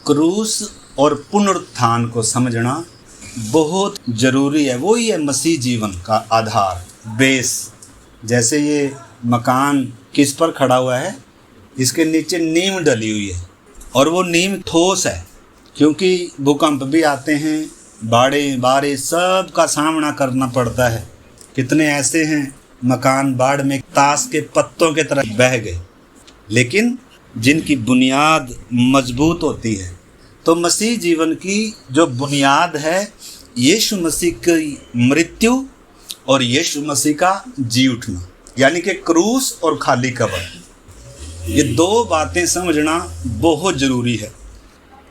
क्रूस और पुनरुत्थान को समझना बहुत ज़रूरी है। वो ही है मसीह जीवन का आधार, बेस। जैसे ये मकान किस पर खड़ा हुआ है, इसके नीचे नींव डली हुई है और वो नींव ठोस है, क्योंकि भूकंप भी आते हैं, बाढ़ सब का सामना करना पड़ता है। कितने ऐसे हैं मकान बाढ़ में ताश के पत्तों के तरह बह गए, लेकिन जिनकी बुनियाद मजबूत होती है। तो मसीह जीवन की जो बुनियाद है, यीशु मसीह की मृत्यु और यीशु मसीह का जी उठना, यानी कि क्रूस और खाली कब्र। ये दो बातें समझना बहुत ज़रूरी है।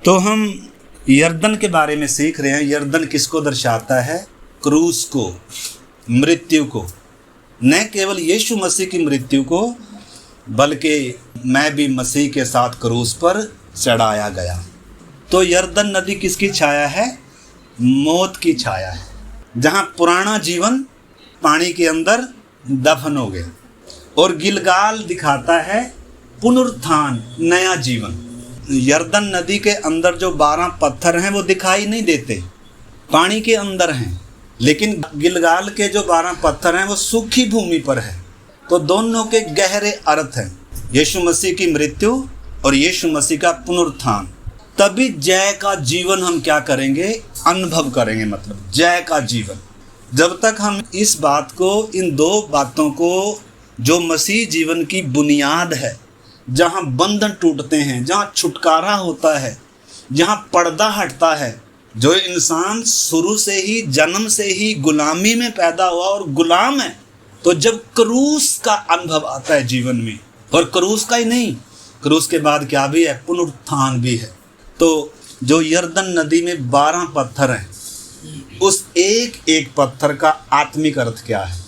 तो हम यरदन के बारे में सीख रहे हैं। यरदन किसको दर्शाता है? क्रूस को, मृत्यु को। न केवल यीशु मसीह की मृत्यु को, बल्कि मैं भी मसीह के साथ क्रूस पर चढ़ाया गया। तो यरदन नदी किसकी छाया है? मौत की छाया है, जहाँ पुराना जीवन पानी के अंदर दफन हो गया। और गिलगाल दिखाता है पुनरुत्थान, नया जीवन। यरदन नदी के अंदर जो 12 पत्थर हैं वो दिखाई नहीं देते, पानी के अंदर हैं, लेकिन गिलगाल के जो 12 पत्थर हैं वो सूखी भूमि पर है। तो दोनों के गहरे अर्थ हैं, यीशु मसीह की मृत्यु और यीशु मसीह का पुनरुत्थान। तभी जय का जीवन हम क्या करेंगे? अनुभव करेंगे, मतलब जय का जीवन। जब तक हम इस बात को, इन दो बातों को, जो मसीह जीवन की बुनियाद है, जहाँ बंधन टूटते हैं, जहाँ छुटकारा होता है, जहाँ पर्दा हटता है, जो इंसान शुरू से ही, जन्म से ही गुलामी में पैदा हुआ और गुलाम है, तो जब क्रूस का अनुभव आता है जीवन में, और क्रूस का ही नहीं, क्रूस के बाद क्या भी है? पुनरुत्थान भी है। तो जो यरदन नदी में 12 पत्थर हैं, उस एक एक पत्थर का आत्मिक अर्थ क्या है?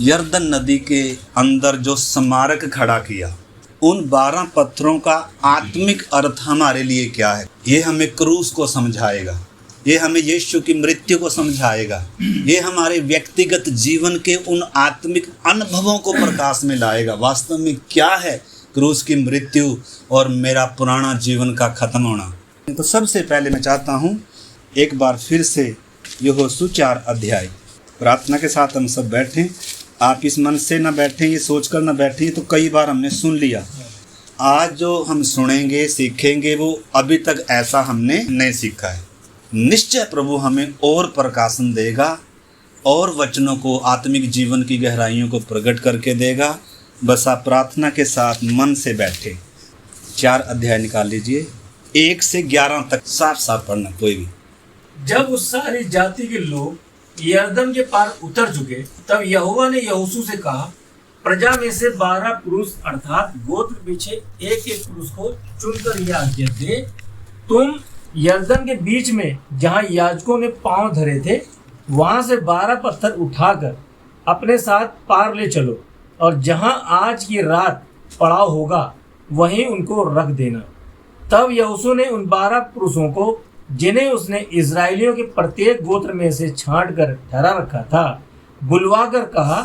यरदन नदी के अंदर जो स्मारक खड़ा किया, उन 12 पत्थरों का आत्मिक अर्थ हमारे लिए क्या है? ये हमें क्रूस को समझाएगा, ये हमें यीशु की मृत्यु को समझाएगा, ये हमारे व्यक्तिगत जीवन के उन आत्मिक अनुभवों को प्रकाश में लाएगा। वास्तव में क्या है क्रूस की मृत्यु और मेरा पुराना जीवन का खत्म होना? तो सबसे पहले मैं चाहता हूँ एक बार फिर से यहोशू 4 अध्याय प्रार्थना के साथ हम सब बैठें। आप इस मन से ना बैठें, ये सोच कर ना बैठें, तो कई बार हमने सुन लिया। आज जो हम सुनेंगे, सीखेंगे, वो अभी तक ऐसा हमने नहीं सीखा है। निश्चय प्रभु हमें और प्रकाशन देगा और वचनों को, आत्मिक जीवन की गहराइयों को प्रकट करके देगा। बस आप प्रार्थना के साथ मन से बैठे। 4 अध्याय निकाल लीजिए, 1 से 11 तक साफ साफ पढ़ना कोई भी। जब उस सारी जाति के लोग यरदन के पार उतर चुके, तब यहोवा ने यहोशू से कहा, प्रजा में से 12 पुरुष अर्थात गोत्र पीछे एक एक पुरुष को चुनकर यह आज्ञा दे, तुम यरदन के बीच में जहाँ याजकों ने पांव धरे थे, वहां से 12 पत्थर उठाकर अपने साथ पार ले चलो, और जहाँ आज की रात पड़ाव होगा वहीं उनको रख देना। तब यहोशू ने उन 12 पुरुषों को, जिन्हें उसने इजराइलियों के प्रत्येक गोत्र में से छांट कर ठहरा रखा था, बुलवा कर कहा,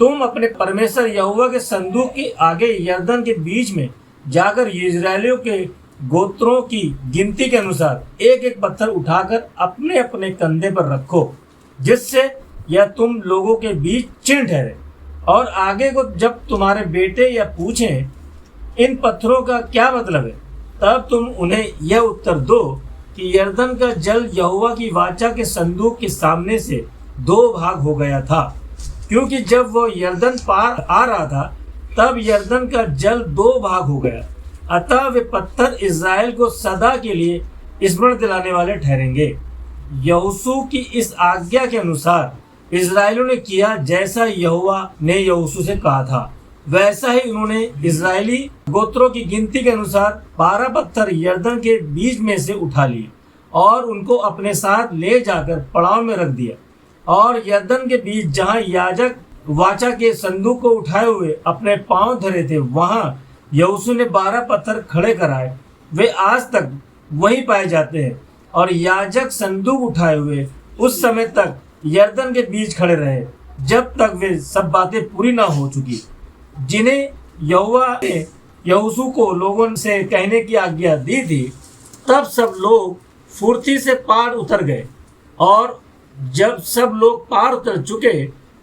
तुम अपने परमेश्वर यहोवा के संदूक के आगे यरदन के बीच में जाकर इजराइलियों के गोत्रों की गिनती के अनुसार एक एक पत्थर उठाकर अपने अपने कंधे पर रखो, जिससे यह तुम लोगों के बीच चिन्ह ठहरे। और आगे को जब तुम्हारे बेटे या पूछें इन पत्थरों का क्या मतलब है, तब तुम उन्हें यह उत्तर दो कि यरदन का जल यहोवा की वाचा के संदूक के सामने से 2 भाग हो गया था, क्योंकि जब वो यरदन पार आ रहा था तब यरदन का जल 2 भाग हो गया। अतः वे पत्थर इज़राइल को सदा के लिए स्मरण दिलाने वाले ठहरेंगे। यहोशू की इस आज्ञा के अनुसार इज़राइलियों ने किया जैसा यहोवा ने यहोशू से कहा था, वैसा ही उन्होंने इजरायली गोत्रों की गिनती के अनुसार 12 पत्थर यरदन के बीच में से उठा लिए और उनको अपने साथ ले जाकर पड़ाव में रख दिया। और यरदन के बीच जहाँ याजक वाचा के संदूक को उठाए हुए अपने पांव धरे थे, वहाँ यहोशू ने 12 पत्थर खड़े कराए। वे आज तक वहीं पाए जाते हैं। और याजक संदूक उठाए हुए उस समय तक यरदन के बीच खड़े रहे, जब तक वे सब बातें पूरी ना हो चुकी, जिन्हें यहोवा ने यहोशू को लोगों से कहने की आज्ञा दी थी। तब सब लोग फुर्ती से पार उतर गए, और जब सब लोग पार उतर चुके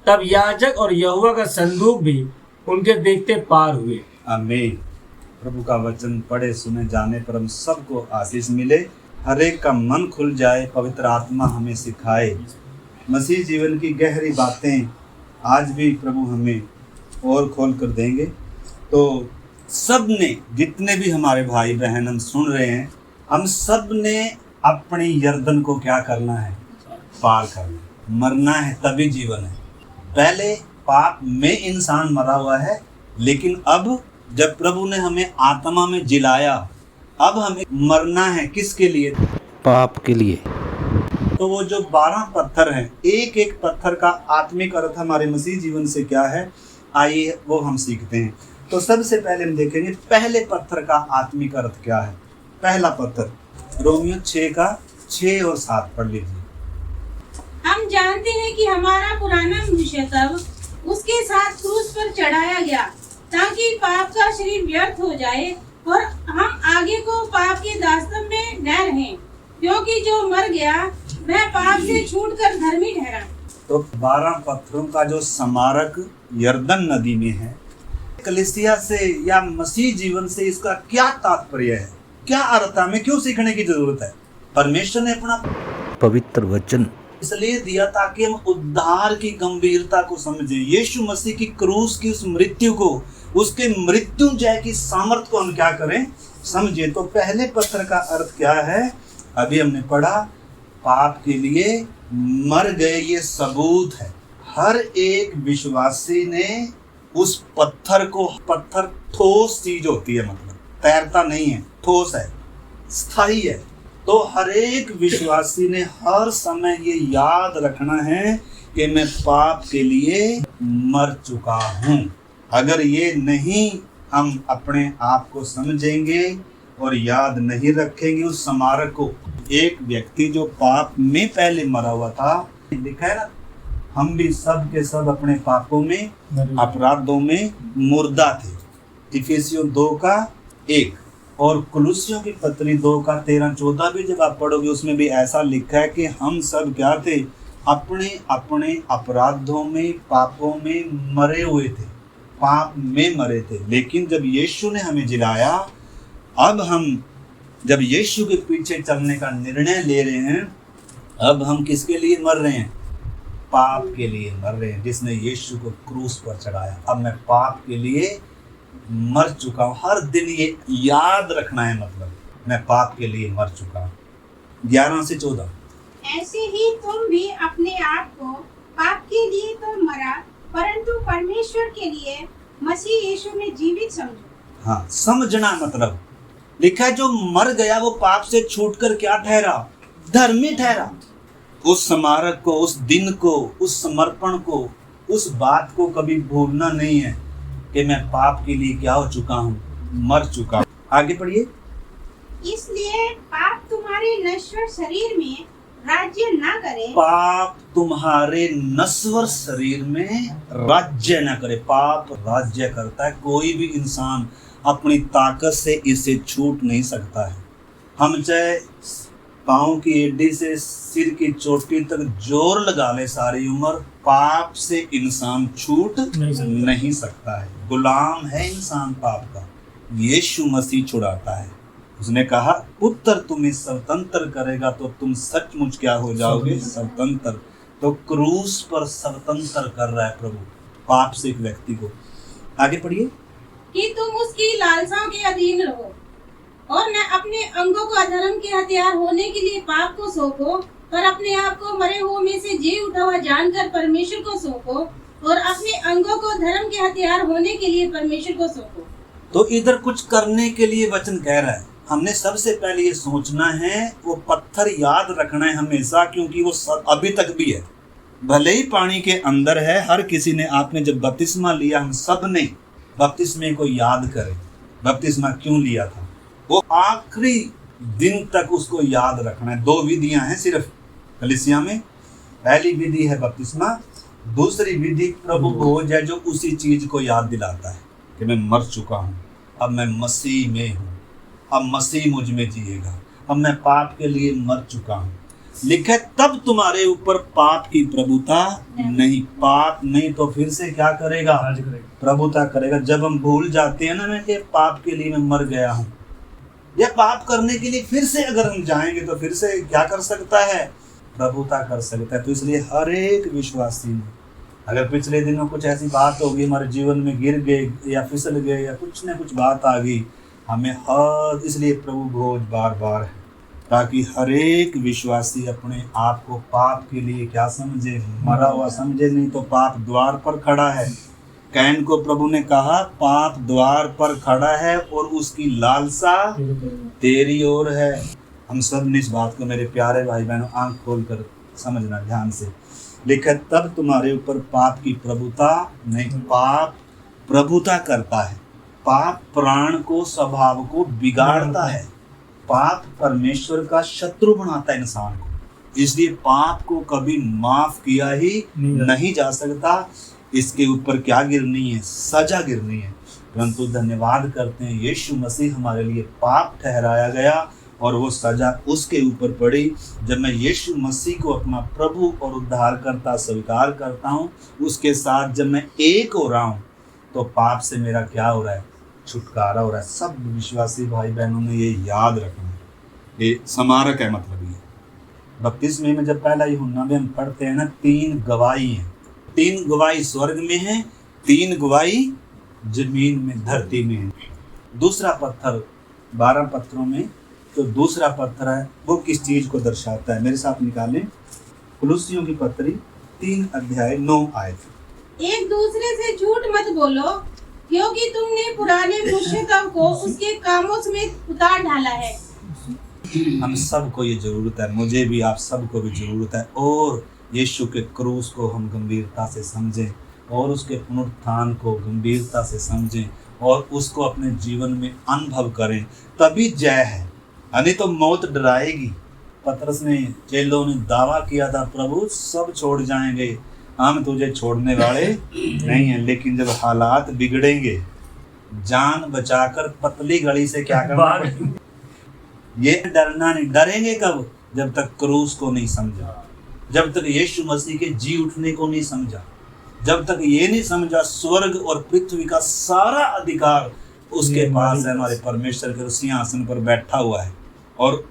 तब याजक और यहोवा का संदूक भी उनके देखते पार हुए। आमीन। प्रभु का वचन पढ़े सुने जाने पर हम सबको आशीष मिले, हर एक का मन खुल जाए, पवित्र आत्मा हमें सिखाए मसीह जीवन की गहरी बातें आज भी प्रभु हमें और खोल कर देंगे। तो सब ने, जितने भी हमारे भाई बहन हम सुन रहे हैं, हम सब ने अपनी यर्दन को क्या करना है? पार करना। मरना है तभी जीवन है। पहले पाप में इंसान मरा हुआ है, लेकिन अब जब प्रभु ने हमें आत्मा में जिलाया, अब हमें मरना है किसके लिए? पाप के लिए। तो वो जो 12 पत्थर हैं, एक एक पत्थर का आत्मिक अर्थ हमारे मसीह जीवन से क्या है, आइए वो हम सीखते हैं। तो सबसे पहले हम देखेंगे पहले पत्थर का आत्मिक अर्थ क्या है। पहला पत्थर रोमियो 6 का 6 और 7 पढ़ लीजिए। हम जानते हैं कि हमारा पुराना मनुष्य तब उसके साथ क्रूस पर चढ़ाया गया, ताकि पाप का शरीर व्यर्थ हो जाए और हम आगे को पाप के दास्तन में न रहें, क्योंकि जो मर गया वह पाप से छूटकर धर्मी ठहरा। तो 12 पत्थरों का जो स्मारक यर्दन नदी में है, कलीसिया से या मसीह जीवन से इसका क्या तात्पर्य है, क्या अर्थ है, हमें क्यों सीखने की जरूरत है? परमेश्वर ने अपना पवित्र वचन इसलिए दिया ताकि हम उद्धार की गंभीरता को समझें, यीशु मसीह की क्रूस की उस मृत्यु को, उसके मृत्युंजय की सामर्थ्य को हम क्या करें? समझे। तो पहले पत्थर का अर्थ क्या है? अभी हमने पढ़ा, पाप के लिए मर गए, ये सबूत है। हर एक विश्वासी ने उस पत्थर को, पत्थर ठोस चीज होती है, मतलब तैरता नहीं है, ठोस है, स्थायी है। तो हर एक विश्वासी ने हर समय ये याद रखना है कि मैं पाप के लिए मर चुका हूँ। अगर ये नहीं हम अपने आप को समझेंगे और याद नहीं रखेंगे उस स्मारक को, एक व्यक्ति जो पाप में पहले मरा हुआ था, लिखा है ना, हम भी सब के सब अपने पापों में, अपराधों में मुर्दा थे। इफिसियों 2 का 1 और कुलुस्सियों की पत्री 2 का 13-14 भी जब आप पढ़ोगे, उसमें भी ऐसा लिखा है कि हम सब क्या थे? अपने अपने अपराधों में, पापों में मरे हुए थे, पाप में मरे थे। लेकिन जब यीशु ने हमें जिलाया, अब हम जब यीशु के पीछे चलने का निर्णय ले रहे हैं, अब हम किसके लिए मर रहे हैं? पाप के लिए मर रहे हैं, जिसने यीशु को क्रूस पर चढ़ाया। अब मैं पाप के लिए मर चुका हूँ। हर दिन ये याद रखना है, मतलब मैं पाप के लिए मर चुका हूँ। 11 से 14। ऐसे ही तुम भी अपने आप को पाप के लिए तो मरा, परंतु परमेश्वर के लिए मसीह यीशु में जीवित समझो। हाँ, समझना मतलब लिखा है, जो मर गया वो पाप से छूटकर क्या ठहरा? धर्मी ठहरा। उस स्मारक को, उस दिन को, उस समर्पण को, उस बात को कभी भूलना नहीं है कि मैं पाप के लिए क्या हो चुका हूँ? मर चुका हूँ। आगे पढ़िए। इसलिए पाप तुम्हारे नश्वर शरीर में राज्य न करे। पाप तुम्हारे नश्वर शरीर में राज्य न करे। पाप राज्य करता है। कोई भी इंसान अपनी ताकत से इसे छूट नहीं सकता है। हम चाहे पाँव की एड़ी से सिर की चोटी तक जोर लगा ले सारी उम्र, पाप से इंसान छूट नहीं सकता है। गुलाम है इंसान पाप का। यीशु मसीह छुड़ाता है। उसने कहा, पुत्र तुम्हें स्वतंत्र करेगा तो तुम सचमुच क्या हो जाओगे? स्वतंत्र। तो क्रूस पर स्वतंत्र कर रहा है प्रभु पाप से एक व्यक्ति को। आगे पढ़िए। कि तुम उसकी लालसाओं के अधीन रहो और न अपने अंगों को अधर्म के हथियार होने के लिए पाप को सौंपो, पर अपने आप को मरे हुओं में से जी उठा हुआ जानकर परमेश्वर को सौंपो, और अपने अंगों को धर्म के हथियार होने के लिए परमेश्वर को सौंपो। तो इधर कुछ करने के लिए वचन कह रहा है। हमने सबसे पहले ये सोचना है, वो पत्थर याद रखना है हमेशा, क्योंकि वो अभी तक भी है। भले ही पानी के अंदर है। हर किसी ने, आपने जब बपतिस्मा लिया, हम सब ने बपतिस्मे को याद करें, बपतिस्मा क्यों लिया था, वो आखिरी दिन तक उसको याद रखना है। 2 विधियां हैं सिर्फ कलीसिया में। पहली विधि है बपतिस्मा, दूसरी विधि प्रभु भोज है, जो उसी चीज को याद दिलाता है कि मैं मर चुका हूँ, अब मैं मसीह में हूँ, अब मसीह मुझ में जिएगा, अब मैं पाप के लिए मर चुका हूँ। लिखा है तब तुम्हारे ऊपर पाप की प्रभुता नहीं। पाप नहीं तो फिर से क्या करेगा? प्रभुता करेगा। जब हम भूल जाते हैं ना कि पाप के लिए मैं मर गया हूँ, या पाप करने के लिए फिर से अगर हम जाएंगे तो फिर से क्या कर सकता है? प्रभुता कर सकता है। तो इसलिए हर एक विश्वासी ने, अगर पिछले दिनों कुछ ऐसी बात होगी हमारे जीवन में, गिर गए या फिसल गए या कुछ न कुछ बात आ गई, हमें हर, इसलिए प्रभु भोज बार बार है, ताकि हर एक विश्वासी अपने आप को पाप के लिए क्या समझे? मरा हुआ समझे। नहीं तो पाप द्वार पर खड़ा है। कैन को प्रभु ने कहा पाप द्वार पर खड़ा है और उसकी लालसा तेरी ओर है। हम सब ने इस बात को, मेरे प्यारे भाई बहनों, आंख खोल कर समझना ध्यान से। लिखा तब तुम्हारे ऊपर पाप की प्रभुता नहीं। पाप प्रभुता करता है। पाप प्राण को, स्वभाव को बिगाड़ता है। पाप परमेश्वर का शत्रु बनाता है इंसान को। इसलिए पाप को कभी माफ किया ही नहीं जा सकता। इसके ऊपर क्या गिरनी है? सजा गिरनी है। परंतु धन्यवाद करते हैं, यीशु मसीह हमारे लिए पाप ठहराया गया और वो सजा उसके ऊपर पड़ी। जब मैं यीशु मसीह को अपना प्रभु और उद्धारकर्ता स्वीकार करता हूँ, उसके साथ जब मैं एक हो रहा हूँ, तो पाप से मेरा क्या हो रहा है? छुटकारा हो रहा है। सब विश्वासी भाई बहनों ने ये याद रखना है। ये समारक है, मतलब ये बपतिस्मे में जब पहला यूहन्ना में हम पढ़ते हैं ना, 3 गवाही हैं। 3 गवाही स्वर्ग में है, 3 गवाही जमीन में, धरती में है। दूसरा पत्थर 12 पत्थरों में, तो दूसरा पत्थर है वो किस चीज को दर्शाता है? मेरे साथ निकालें कुलुस्सियों की पत्री 3 अध्याय 9 आयत। एक दूसरे से झूठ मत बोलो, क्योंकि तुमने पुराने मनुष्यत्व को उसके कामों समेत उतार डाला है। हम सबको ये जरूरत है, मुझे भी, आप सबको भी जरूरत है। और यीशु के क्रूस को हम गंभीरता से समझें और उसके पुनरुत्थान को गंभीरता से समझें और उसको अपने जीवन में अनुभव करें, तभी जय है। नहीं तो मौत डराएगी। पतरस ने, चेलों ने दावा किया था, प्रभु सब छोड़ जाएंगे, हम तुझे छोड़ने वाले नहीं हैं। लेकिन जब हालात बिगड़ेंगे, जान बचाकर पतली गली से क्या करना? ये डरना नहीं। डरेंगे कब? जब तक क्रूस को नहीं समझा, जब तक यीशु मसीह के जी उठने को नहीं समझा, जब तक ये नहीं समझा स्वर्ग और पृथ्वी का सारा अधिकार उसके पास है। हमारे परमेश्वर के सिंहासन पर बैठा हुआ है और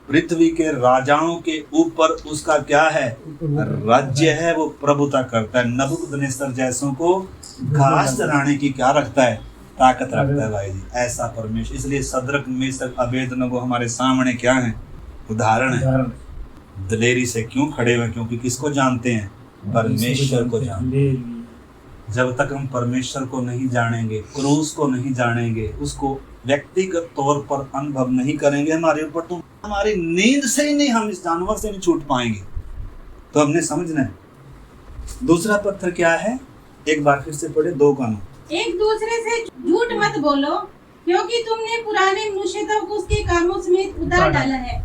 पृथ्वी के राजाओं के ऊपर उसका क्या है? राज्य है। वो प्रभुता करता है। नबूकदनेस्सर जैसों को घास चराने की क्या रखता है? ताकत रखता है भाई जी। ऐसा परमेश्वर। इसलिए सदरक, मेशक, अबेदनगो हमारे सामने क्या है? उदाहरण है। दलेरी से क्यों खड़े हुए? क्योंकि किसको जानते हैं? परमेश्वर को जानते हैं। जब तक हम परमेश्वर को नहीं जानेंगे, क्रूस को नहीं जानेंगे, उसको व्यक्तिगत तौर पर अनुभव नहीं करेंगे हमारे ऊपर, तो हमारी नींद से ही नहीं, हम इस जानवर से नहीं छूट पाएंगे। तो हमने समझना है। दूसरा पत्थर क्या है? एक बार फिर से पढ़े, 2 कानों। एक दूसरे से झूठ मत बोलो, क्योंकि तुमने पुराने मनुष्यत्व को उसके कामों समेत उतार डाला है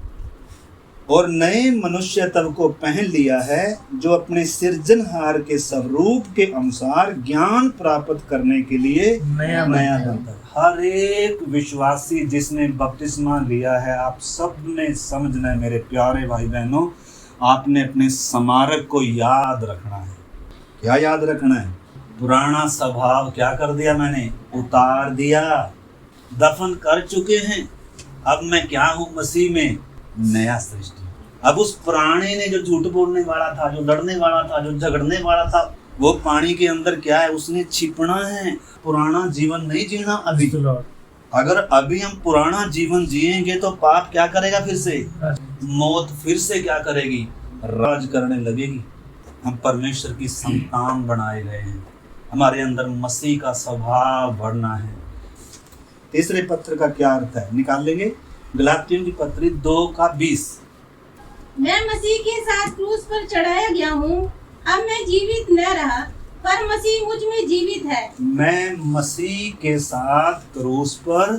और नए मनुष्यत्व को पहन लिया है, जो अपने सृजनहार के स्वरूप के अनुसार ज्ञान प्राप्त करने के लिए नया बनता है। हर एक विश्वासी जिसने बपतिस्मा लिया है, आप सब ने समझना है मेरे प्यारे भाई बहनों, आपने अपने स्मारक को याद रखना है। क्या याद रखना है? पुराना स्वभाव क्या कर दिया मैंने? उतार दिया, दफन कर चुके हैं। अब मैं क्या हूँ? मसीह में नया सृष्टि। अब उस पुराने ने, जो झूठ बोलने वाला था, जो लड़ने वाला था, जो झगड़ने वाला था, वो पानी के अंदर क्या है? उसने छिपना है। पुराना जीवन नहीं जीना अभी। अगर अभी हम पुराना जीवन जिएंगे तो पाप क्या करेगा? फिर से मौत फिर से क्या करेगी? राज करने लगेगी। हम परमेश्वर की संतान बनाए गए हैं। हमारे अंदर मसीह का स्वभाव बढ़ना है। तीसरे पत्र का क्या अर्थ है? निकाल लेंगे। गलातियों की पत्री 2:20। मैं मसीह के साथ क्रूस पर चढ़ाया गया हूँ। अब मैं जीवित न रहा, पर मसीह मुझ में जीवित है। मैं मसीह के साथ क्रूस पर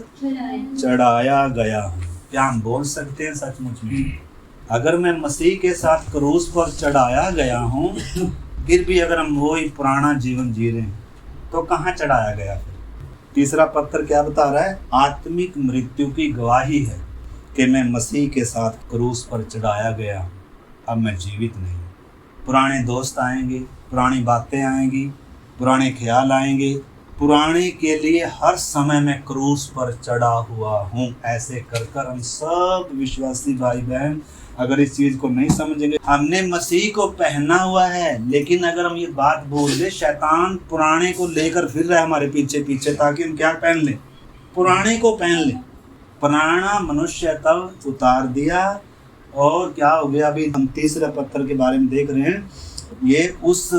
चढ़ाया गया हूँ। क्या हम बोल सकते हैं सचमुच में? अगर मैं मसीह के साथ क्रूस पर चढ़ाया गया हूँ, फिर भी अगर हम वही पुराना जीवन जी रहे हैं, तो कहाँ चढ़ाया गया? फिर तीसरा पत्र क्या बता रहा है? आत्मिक मृत्यु की गवाही है। कि मैं मसीह के साथ क्रूस पर चढ़ाया गया, अब मैं जीवित नहीं। पुराने दोस्त आएंगे, पुरानी बातें आएंगी, पुराने ख्याल आएंगे, पुराने के लिए हर समय मैं क्रूस पर चढ़ा हुआ हूँ। ऐसे कर कर हम सब विश्वासी भाई बहन अगर इस चीज़ को नहीं समझेंगे, हमने मसीह को पहना हुआ है, लेकिन अगर हम ये बात भूल ले, शैतान पुराने को लेकर फिर रहा है हमारे पीछे पीछे, ताकि हम क्या पहन लें, पुराने को पहन लें। पुराना मनुष्य तब उतार दिया, और क्या हो गया, अभी हम तीसरे पत्थर के बारे में देख रहे हैं, ये उस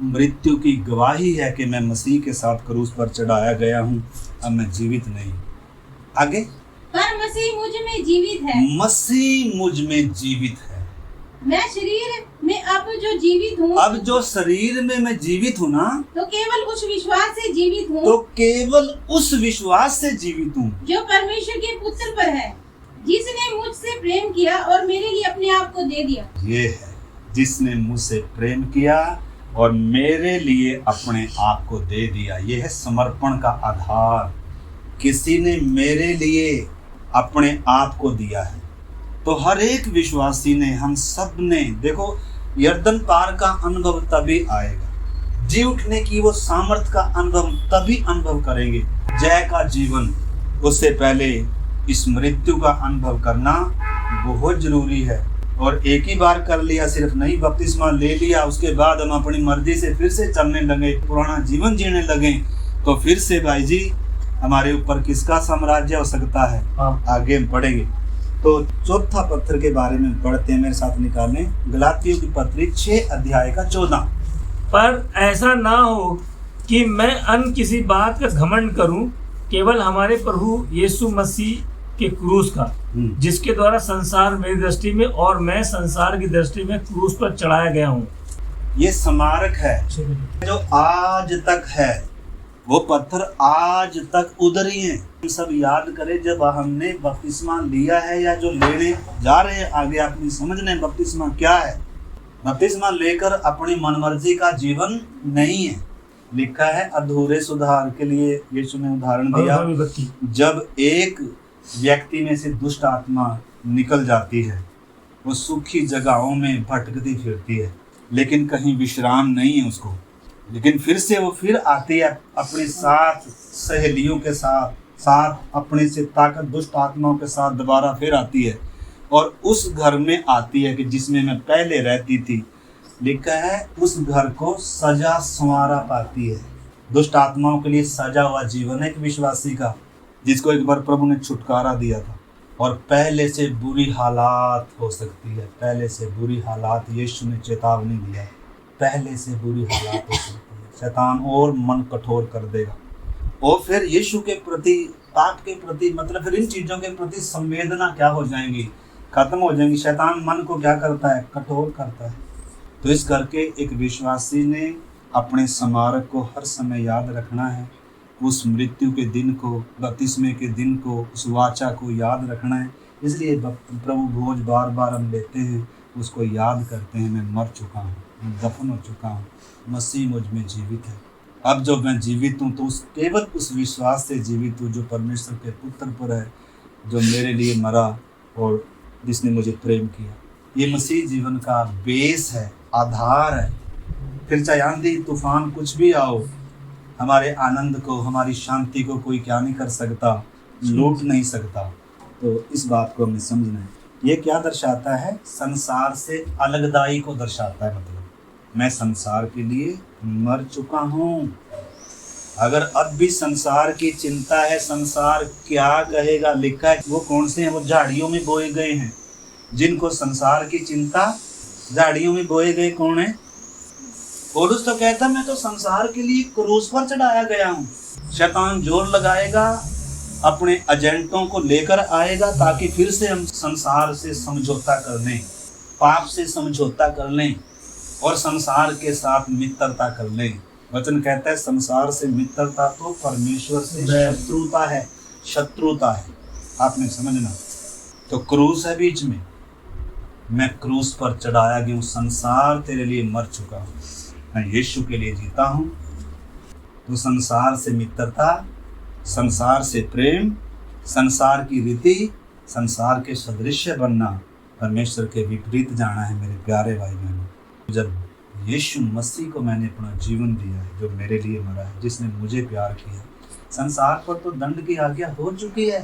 मृत्यु की गवाही है कि मैं मसीह के साथ क्रूस पर चढ़ाया गया हूँ, अब मैं जीवित नहीं। आगे, पर मसीह मुझ में जीवित है। मसीह मुझ में जीवित है। मैं शरीर में अब जो जीवित हूँ, अब जो शरीर में मैं जीवित हूँ ना, तो केवल उस विश्वास से जीवित हूँ, तो केवल उस विश्वास से जीवित हूँ जो परमेश्वर के पुत्र पर है, जिसने मुझसे प्रेम किया और मेरे लिए अपने आप को दे दिया। ये है, जिसने मुझसे प्रेम किया और मेरे लिए अपने आप को दे दिया। ये है समर्पण का आधार। किसी ने मेरे लिए अपने आप को दिया है, तो हर एक विश्वासी ने, हम सब ने, देखो यरदन पार का अनुभव तभी आएगा, जी उठने की वो सामर्थ का अनुभव तभी अनुभव करेंगे। जय का जीवन, उससे पहले इस मृत्यु का अनुभव करना बहुत जरूरी है। और एक ही बार कर लिया सिर्फ नहीं, बपतिस्मा ले लिया, उसके बाद हम अपनी मर्जी से फिर से चलने लगे, पुराना जीवन जीने लगे, तो फिर से भाई जी हमारे ऊपर किसका साम्राज्य हो सकता है। आगे हम पढ़ेंगे। तो चौथा पत्थर के बारे में पढ़ते हैं, मेरे साथ निकालें, गलातियों की पत्री 6 अध्याय का 14। पर ऐसा ना हो कि मैं अन्य किसी बात का घमंड करूं, केवल हमारे प्रभु यीशु मसीह के क्रूस का, जिसके द्वारा संसार मेरी दृष्टि में और मैं संसार की दृष्टि में क्रूस पर चढ़ाया गया हूँ। ये स्मारक है जो आज तक है, वो पत्थर आज तक उधर ही हैं। हम सब याद करें, जब हमने बपतिस्मा लिया है या जो लेने जा रहे हैं, आगे अपनी समझने बपतिस्मा क्या है। बपतिस्मा लेकर अपनी मनमर्जी का जीवन नहीं है। लिखा है अधूरे सुधार के लिए यीशु ने उदाहरण दिया, जब एक व्यक्ति में से दुष्ट आत्मा निकल जाती है, वो सूखी जगहों में भटकती फिरती है, लेकिन कहीं विश्राम नहीं है उसको, लेकिन फिर से वो फिर आती है अपने साथ सहेलियों के साथ अपने से ताकत दुष्ट आत्माओं के साथ दोबारा फिर आती है, और उस घर में आती है कि जिसमें मैं पहले रहती थी। लिखा है उस घर को सजा संवारा पाती है। दुष्ट आत्माओं के लिए सजा हुआ जीवन है एक विश्वासी का, जिसको एक बार प्रभु ने छुटकारा दिया था, और पहले से बुरी हालात हो सकती है, पहले से बुरी हालात, यीशु ने चेतावनी दिया, पहले से बुरी हालात हो सकती है। शैतान और मन कठोर कर देगा, और फिर यीशु के प्रति, पाप के प्रति, मतलब फिर इन चीज़ों के प्रति संवेदना क्या हो जाएंगी, खत्म हो जाएंगी। शैतान मन को क्या करता है, कठोर करता है। तो इस करके एक विश्वासी ने अपने स्मारक को हर समय याद रखना है, उस मृत्यु के दिन को, बपतिस्मे के दिन को, उस वाचा को याद रखना है। इसलिए प्रभु भोज बार बार हम लेते हैं, उसको याद करते हैं, मैं मर चुका हूँ, मैं दफन हो चुका हूँ, मसीह मुझ में जीवित है। अब जब मैं जीवित हूँ तो केवल उस विश्वास से जीवित हूँ जो परमेश्वर के पुत्र पर है, जो मेरे लिए मरा और जिसने मुझे प्रेम किया। ये मसीह जीवन का बेस है, आधार है। फिर चाहे आंधी तूफान कुछ भी आओ, हमारे आनंद को, हमारी शांति को कोई क्या नहीं कर सकता, लूट नहीं सकता। तो इस बात को हमें समझना है। ये क्या दर्शाता है, संसार से अलगदाई को दर्शाता है। मतलब मैं संसार के लिए मर चुका हूँ। अगर अब भी संसार की चिंता है, संसार क्या कहेगा, लिखा है वो कौन से हैं, वो झाड़ियों में बोए गए हैं। जिनको संसार की चिंता, झाड़ियों में बोए गए कौन है? पौलुस तो कहता मैं तो संसार के लिए क्रूस पर चढ़ाया गया हूँ। शैतान जोर लगाएगा, अपने एजेंटों को लेकर आएगा, ताकि फिर से हम संसार से समझौता कर लें, पाप से समझौता कर लें और संसार के साथ मित्रता कर लें। वचन कहता है संसार से मित्रता तो परमेश्वर से शत्रुता है, शत्रुता है। आपने समझना। तो क्रूस है बीच में, मैं क्रूस पर चढ़ाया गया हूँ, संसार तेरे लिए मर चुका हूँ, मैं यीशु के लिए जीता हूँ। तो संसार से मित्रता, संसार से प्रेम, संसार की रीति संसार के सदृश्य बनना, परमेश्वर के विपरीत जाना है मेरे प्यारे भाई बहनों। जब यीशु मसीह को मैंने अपना जीवन दिया है, जो मेरे लिए मरा है, जिसने मुझे प्यार किया, संसार पर तो दंड की आज्ञा हो चुकी है।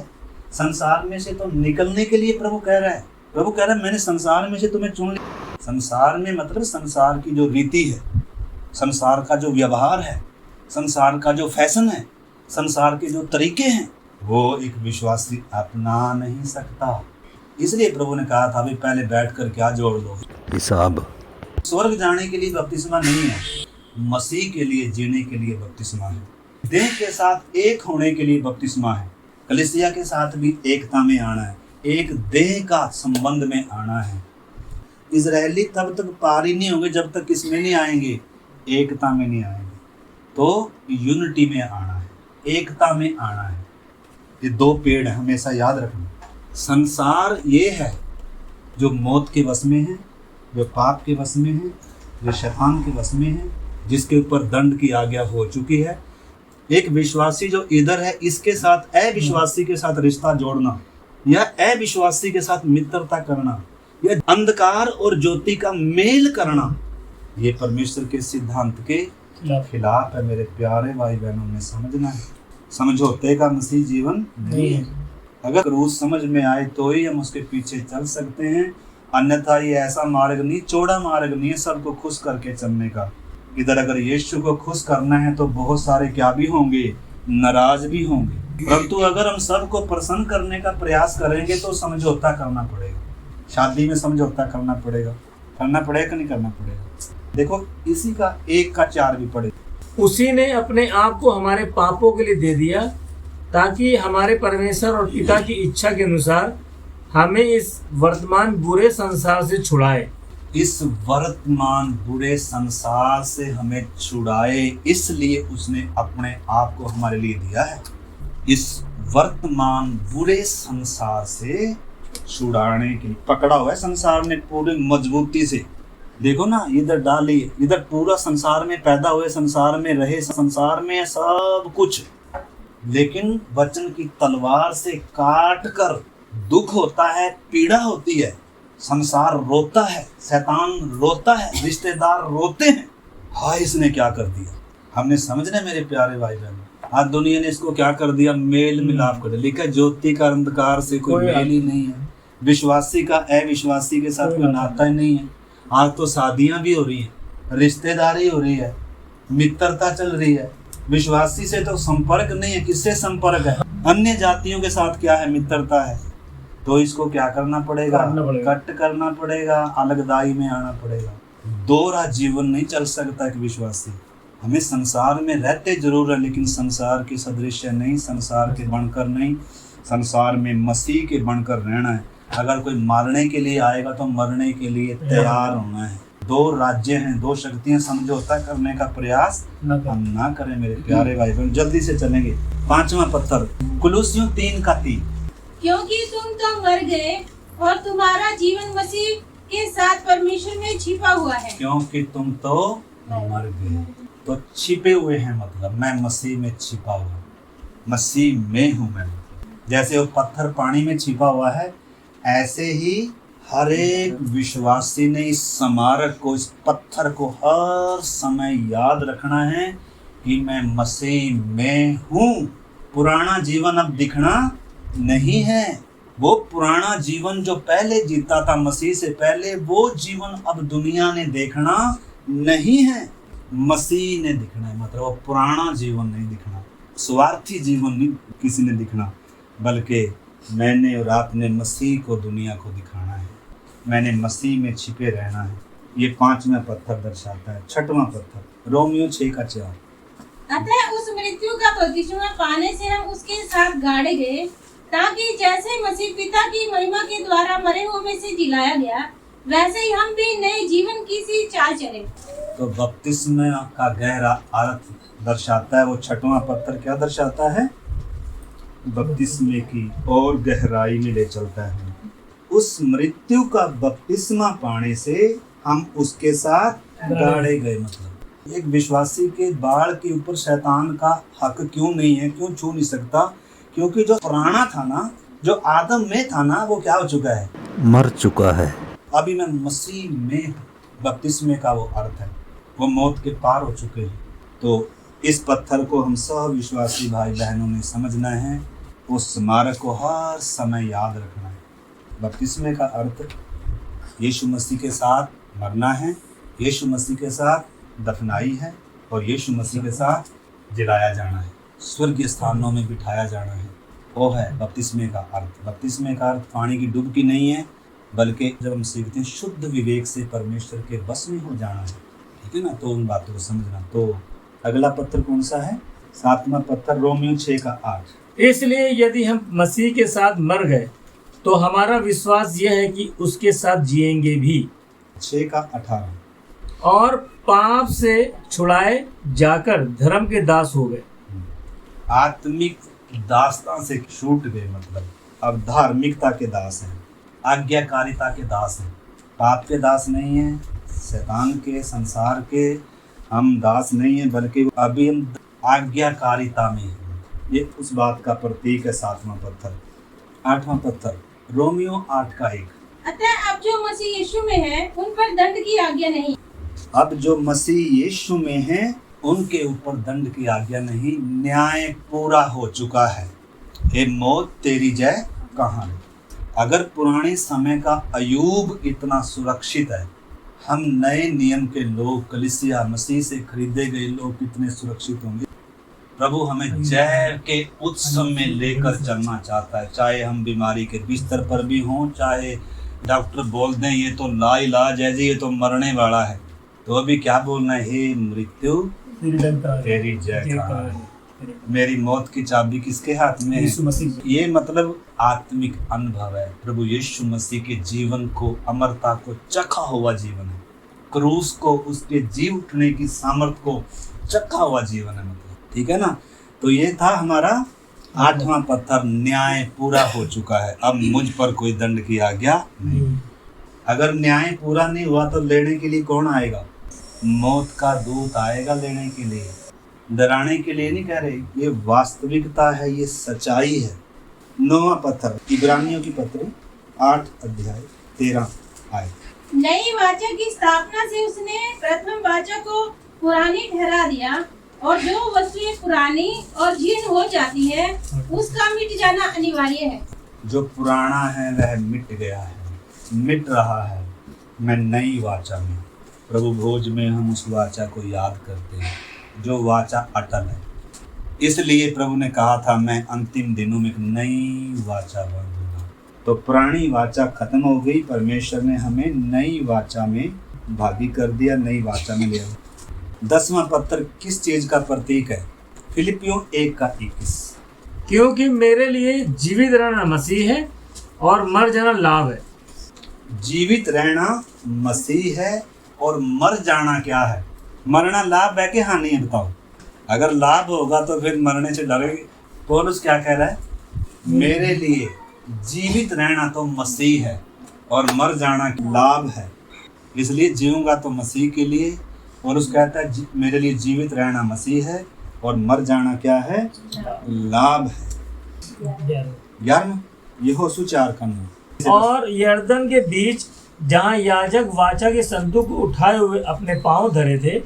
संसार में से तो निकलने के लिए प्रभु कह रहा है, प्रभु कह रहा है मैंने संसार में से तुम्हें चुन लिया। संसार में मतलब संसार की जो रीति है, संसार का जो व्यवहार है, संसार का जो फैशन है, संसार के जो तरीके हैं, वो एक विश्वासी अपना नहीं सकता। इसलिए प्रभु ने कहा था, अभी पहले बैठ कर क्या जोड़ लो। हिसाब स्वर्ग जाने के लिए बपतिस्मा नहीं है, मसीह के लिए जीने के लिए बपतिस्मा है। देह के साथ एक होने के लिए बपतिस्मा है। कलीसिया के साथ भी एकता में आना है, एक देह का संबंध में आना है। इजरायली तब तक पार ही नहीं होंगे जब तक किसमें नहीं आएंगे, एकता में नहीं आएंगे। तो यूनिटी में आना है, एकता में आना है। ये दो पेड़ है, हमेशा याद रखना। संसार ये है जो मौत के वश में है, जो पाप के वश में है, जो शैतान के वश में है, जिसके ऊपर दंड की आज्ञा हो चुकी है। एक विश्वासी जो इधर है, इसके साथ अविश्वासी के साथ रिश्ता जोड़ना या अविश्वासी के साथ मित्रता करना या अंधकार और ज्योति का मेल करना, ये परमेश्वर के सिद्धांत के खिलाफ है मेरे प्यारे भाई बहनों में। समझना है, समझौते का मसीह जीवन नहीं है। अगर क्रूस समझ में आए तो ही हम उसके पीछे चल सकते हैं, अन्यथा ये ऐसा मार्ग नहीं, चौड़ा मार्ग नहीं है सबको खुश करके चलने का। इधर अगर यीशु को खुश करना है तो बहुत सारे क्या भी होंगे, नाराज भी होंगे। परंतु अगर हम सबको प्रसन्न करने का प्रयास करेंगे तो समझौता करना पड़ेगा। शादी में समझौता करना पड़ेगा कि नहीं करना पड़ेगा। देखो, इसी का 1 का 4 भी पड़े। उसी ने अपने आप को हमारे पापों के लिए दे दिया ताकि हमारे परमेश्वर और पिता की इच्छा के अनुसार हमें इस वर्तमान बुरे संसार से छुड़ाए। इस वर्तमान बुरे संसार से हमें छुड़ाए, इसलिए उसने अपने आप को हमारे लिए दिया है। इस वर्तमान बुरे संसार से छुड़ाने के लिए पकड़ा हुआ है संसार ने पूरी मजबूती से। देखो ना, इधर डालिए, इधर पूरा संसार में पैदा हुए, संसार में रहे, संसार में सब कुछ, लेकिन वचन की तलवार से काट कर दुख होता है, पीड़ा होती है, संसार रोता है, शैतान रोता है, रिश्तेदार रोते हैं। हाय, इसने क्या कर दिया। हमने समझना मेरे प्यारे भाई बहन, आज दुनिया ने इसको क्या कर दिया, मेल मिलाप कर दिया। लिखा ज्योति का अंधकार से कोई मेल ही नहीं है, विश्वासी का अविश्वासी के साथ कोई नाता ही नहीं है। आज तो शादियां भी हो रही है, रिश्तेदारी हो रही है, मित्रता चल रही है। विश्वासी से तो संपर्क नहीं है, किससे संपर्क है, अन्य जातियों के साथ क्या है, मित्रता है। तो इसको क्या करना पड़ेगा, कट करना पड़ेगा, अलगदाई में आना पड़ेगा। दोहरा जीवन नहीं चल सकता एक विश्वासी। हमें संसार में रहते जरूर है, लेकिन संसार के सदृश्य नहीं, संसार के बनकर नहीं, संसार में मसीह के बनकर रहना है। अगर कोई मारने के लिए आएगा तो मरने के लिए तैयार होना है। 2 राज्य हैं, 2 शक्तियां, समझौता करने का प्रयास हम ना करें मेरे प्यारे भाई बहन। जल्दी से चलेंगे। 5वां पत्थर, कुलुस्सियों 3 का 3। क्योंकि तुम तो मर गए और तुम्हारा जीवन मसीह के साथ परमेश्वर में छिपा हुआ है। क्योंकि तुम तो मर गए, तो छिपे हुए हैं, मतलब मैं मसीह में छिपा हुआ, मसीह में हूँ मैं। जैसे वो पत्थर पानी में छिपा हुआ है, ऐसे ही हर एक विश्वासी ने इस स्मारक को, इस पत्थर को हर समय याद रखना है कि मैं मसीह में हूँ। पुराना जीवन अब दिखना नहीं है। वो पुराना जीवन जो पहले जीता था मसीह से पहले, वो जीवन अब दुनिया ने देखना नहीं है, मसीह ने दिखना है। मतलब वो पुराना जीवन नहीं दिखना, स्वार्थी जीवन नहीं किसी ने दिखना, बल्कि मैंने और आपने मसीह को दुनिया को दिखाना है। मैंने मसीह में छिपे रहना है। ये 5वां पत्थर दर्शाता है। 6वां पत्थर, रोमियो 6 का 4। अतः उस मृत्यु का बपतिस्मा पाने से हम उसके साथ गाड़े गए, ताकि जैसे मसीह पिता की महिमा के द्वारा मरे हुए में से जिलाया गया, वैसे ही हम भी नए जीवन की सी चाल चले। तो बपतिस्मा का गहरा अर्थ दर्शाता है। वो 6वां पत्थर क्या दर्शाता है, बपतिस्मे की और गहराई में ले चलता है। उस मृत्यु का बपतिस्मा पाने से हम उसके साथ गाड़े गए। मतलब एक विश्वासी के बाल के ऊपर शैतान का हक क्यों नहीं है, क्यों छू नहीं सकता? क्योंकि जो पुराना था ना, जो आदम में था ना वो क्या हो चुका है, मर चुका है। अभी मैं मसीह में बपतिस्मे का वो अर्थ है, वो मौत के पार हो चुके हैं। तो इस पत्थर को हम सब विश्वासी भाई बहनों ने समझना है, उस स्मारक को हर समय याद रखना है। बपतिस्मे का अर्थ यीशु मसीह के साथ मरना है, यीशु मसीह के साथ दफनाई है और यीशु मसीह के साथ जलाया जाना है, स्वर्गीय स्थानों में बिठाया जाना है। वो है बपतिस्मे का अर्थ। बपतिस्मे का अर्थ पानी की डुबकी नहीं है, बल्कि जब हम सीखते हैं शुद्ध विवेक से परमेश्वर के बस में हो जाना है, ठीक है ना। तो उन बातों को समझना। तो अगला पत्थर कौन सा है? 7वां पत्थर रोमियो 6:8। इसलिए यदि हम मसीह के साथ मर गए तो हमारा विश्वास यह है कि उसके साथ जिएंगे भी। 6:18। और पाप से छुड़ाए जाकर धर्म के दास हो गए। आत्मिक दासता से छूट गए, मतलब अब धार्मिकता के दास हैं, आज्ञाकारिता के दास हैं। पाप के दास नहीं हैं, शैतान के, संसार के हम दास नहीं हैं, बल्कि अभी हम आज्ञाकारिता में हैं। ये उस बात का प्रतीक है 7वां पत्थर। 8वां पत्थर रोमियो 8:1। अतः अब जो मसीह यीशु में है उन पर दंड की आज्ञा नहीं। अब जो मसीह यीशु में हैं उनके ऊपर दंड की आज्ञा नहीं, न्याय पूरा हो चुका है। हे मौत तेरी जय कहाँ है? अगर पुराने समय का अयूब इतना सुरक्षित है, हम नए नियम के लोग, कलीसिया मसीह से खरीदे गए लोग कितने सुरक्षित होंगे। प्रभु हमें जय के उत्सव में लेकर चलना चाहता है, चाहे हम बीमारी के बिस्तर पर भी हों, चाहे डॉक्टर बोल दें ये तो लाइलाज है जी, ये तो मरने वाला है, तो अभी क्या बोलना है? हे मृत्यु तेरी जय कहाँ है? मेरी मौत की चाबी किसके हाथ में है? ये मतलब आत्मिक अनुभव है। प्रभु यीशु मसीह के जीवन को, अमरता को चखा हुआ जीवन है। क्रूस को, उसके जी उठने की सामर्थ को चखा हुआ जीवन है, मतलब, ठीक है ना। तो ये था हमारा 8वां पत्थर, न्याय पूरा हो चुका है। अब मुझ पर कोई दंड की आज्ञा नहीं। अगर न्याय पूरा नहीं हुआ तो लेने के लिए कौन आएगा? मौत का दूत आएगा लेने के लिए, डराने के लिए नहीं कह रहे। ये वास्तविकता है, ये सच्चाई है। 9वां पत्थर इब्रानियों की पत्र 8:13 आए। नई वाचा की स्थापना से उसने प्रथम वाचा को पुरानी ठहरा दिया, और जो वस्तुएं पुरानी और जीर्ण हो जाती है उसका मिट जाना अनिवार्य है। जो पुराना है वह मिट गया है, मिट रहा है। मैं नई वाचा में, प्रभु भोज में हम उस वाचा को याद करते हैं, जो वाचा अटल है। इसलिए प्रभु ने कहा था मैं अंतिम दिनों में एक नई वाचा बांधूंगा। तो पुरानी वाचा खत्म हो गई, परमेश्वर ने हमें नई वाचा में भागी कर दिया, नई वाचा में लिया। 10वां पत्थर किस चीज का प्रतीक है? फिलिपियों 1:21। क्योंकि मेरे लिए जीवित रहना मसीह है और मर जाना लाभ है। जीवित रहना मसीह है और मर जाना क्या है? मरना लाभ है कि हानि है? बताओ। अगर लाभ होगा तो फिर मरने से डरोगे। पौलुस क्या कह रहा है? मेरे लिए जीवित रहना तो मसीह है और मर जाना लाभ है, इसलिए जीऊंगा तो मसीह के लिए। पौलुस कहता है मेरे लिए जीवित रहना मसीह है और मर जाना क्या है? लाभ है। 11 यहोशू 4:9। और यरदन के बीच जहाँ याजक वाचा के संदूक को उठाए हुए अपने पांव धरे थे,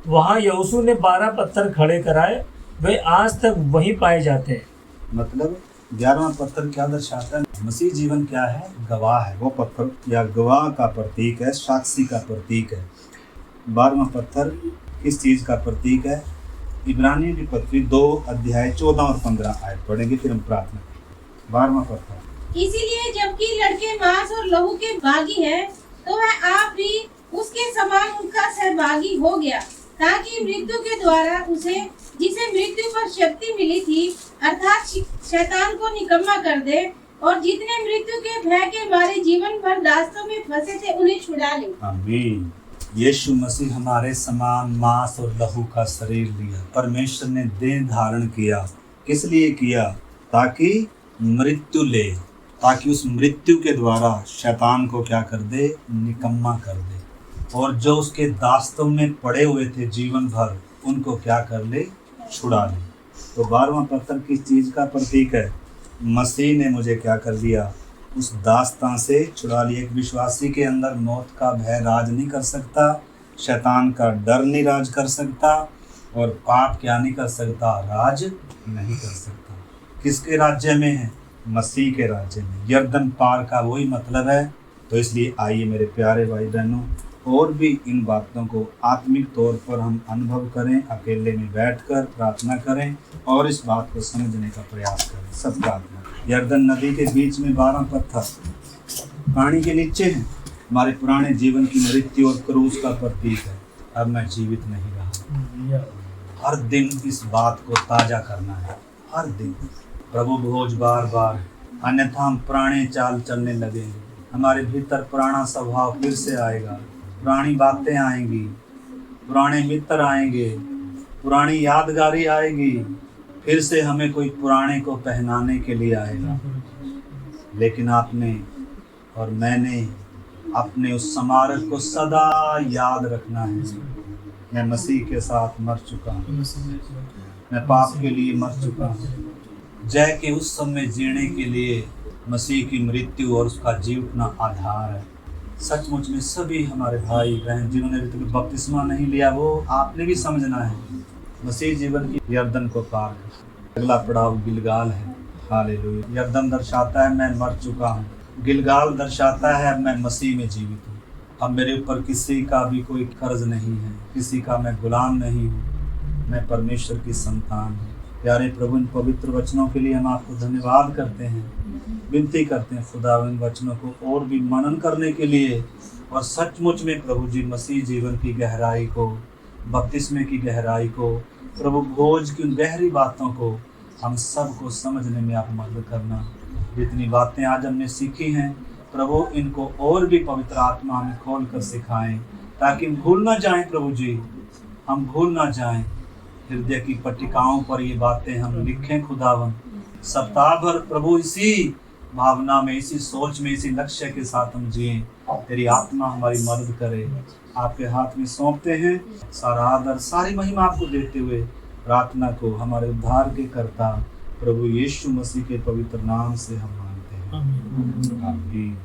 वहाँ यहोशू ने 12 पत्थर खड़े कराए, वे आज तक वहीं पाए जाते हैं। मतलब 11वां पत्थर क्या दर्शाता है? मसीह जीवन क्या है? गवाह है। वो पत्थर या गवाह का प्रतीक है, साक्षी का प्रतीक है। 12वां पत्थर किस चीज का प्रतीक है? इब्रानियों की पत्री 2:14 और 15 आयत पढ़ेंगे, फिर हम प्रार्थना करेंगे। 12वां पत्थर। इसीलिए जबकि लड़के मांस और लहू के भागी है, तो वह आप भी उसके समान उनका सहभागी हो गया, ताकि मृत्यु के द्वारा उसे, जिसे मृत्यु पर शक्ति मिली थी, अर्थात शैतान को निकम्मा कर दे, और जितने मृत्यु के भय के मारे जीवन भर दास्तों में फंसे थे उन्हें छुड़ा ले। आमीन। यीशु मसीह हमारे समान मांस और लहू का शरीर लिया। परमेश्वर ने देह धारण किया। किस लिए किया? ताकि मृत्यु ले, ताकि उस मृत्यु के द्वारा शैतान को क्या कर दे? निकम्मा कर दे। और जो उसके दास्तों में पड़े हुए थे जीवन भर, उनको क्या कर ले? छुड़ा ले। तो 12वां पत्थर किस चीज का प्रतीक है? मसीह ने मुझे क्या कर दिया, उस दास्तां से छुड़ा लिया। एक विश्वासी के अंदर मौत का भय राज नहीं कर सकता, शैतान का डर नहीं राज कर सकता, और पाप क्या नहीं कर सकता, राज नहीं कर सकता। किसके राज्य में है? मसीह के राज्य में। यरदन पार का वही मतलब है। तो इसलिए आइए मेरे प्यारे भाई बहनों, और भी इन बातों को आत्मिक तौर पर हम अनुभव करें, अकेले में बैठकर प्रार्थना करें और इस बात को समझने का प्रयास करें। सब प्रार्थना। यरदन नदी के बीच में 12 पत्थर पानी के नीचे हैं। हमारे पुराने जीवन की मृत्यु और क्रूस का प्रतीक है। अब मैं जीवित नहीं रहा। हर दिन इस बात को ताज़ा करना है, हर दिन। प्रभु भोज बार बार, अन्यथा हम पुराने चाल चलने लगेंगे। हमारे भीतर पुराना स्वभाव फिर से आएगा, पुरानी बातें आएंगी, पुराने मित्र आएंगे, पुरानी यादगारी आएगी, फिर से हमें कोई पुराने को पहनाने के लिए आएगा। लेकिन आपने और मैंने अपने उस स्मारक को सदा याद रखना है। मैं मसीह के साथ मर चुका हूँ, मैं पाप के लिए मर चुका हूँ। जय के उस समय जीने के लिए मसीह की मृत्यु और उसका जी उठना आधार है। सचमुच में सभी हमारे भाई बहन जिन्होंने अभी तक बपतिस्मा नहीं लिया, वो आपने भी समझना है, मसीह जीवन की यरदन को पार कर। अगला पड़ाव गिलगाल है। हालेलुया। यरदन दर्शाता है मैं मर चुका हूँ, गिलगाल दर्शाता है अब मैं मसीह में जीवित हूँ। अब मेरे ऊपर किसी का भी कोई कर्ज नहीं है, किसी का मैं गुलाम नहीं हूँ, मैं परमेश्वर की संतान हूँ। प्यारे प्रभु, इन पवित्र वचनों के लिए हम आपको धन्यवाद करते हैं, विनती करते हैं खुदा इन वचनों को और भी मनन करने के लिए, और सचमुच में प्रभु जी मसीह जीवन की गहराई को, बपतिस्मे की गहराई को, प्रभु भोज की उन गहरी बातों को हम सबको समझने में आप मदद करना। जितनी बातें आज हमने सीखी हैं प्रभु, इनको और भी पवित्र आत्मा हमें खोल कर सिखाएं, ताकि हम भूल ना जाएं प्रभु जी, हम भूल ना जाएं। हृदय की पट्टिकाओं पर ये बातें हम लिखें खुदावन। सप्ताह भर प्रभु इसी भावना में, इसी सोच में, इसी लक्ष्य के साथ हम जिएं। तेरी आत्मा हमारी मदद करे। आपके हाथ में सौंपते हैं। सारा आदर, सारी महिमा आपको देते हुए प्रार्थना को हमारे उद्धार के कर्ता प्रभु यीशु मसीह के पवित्र नाम से हम मांगते हैं। आमीन।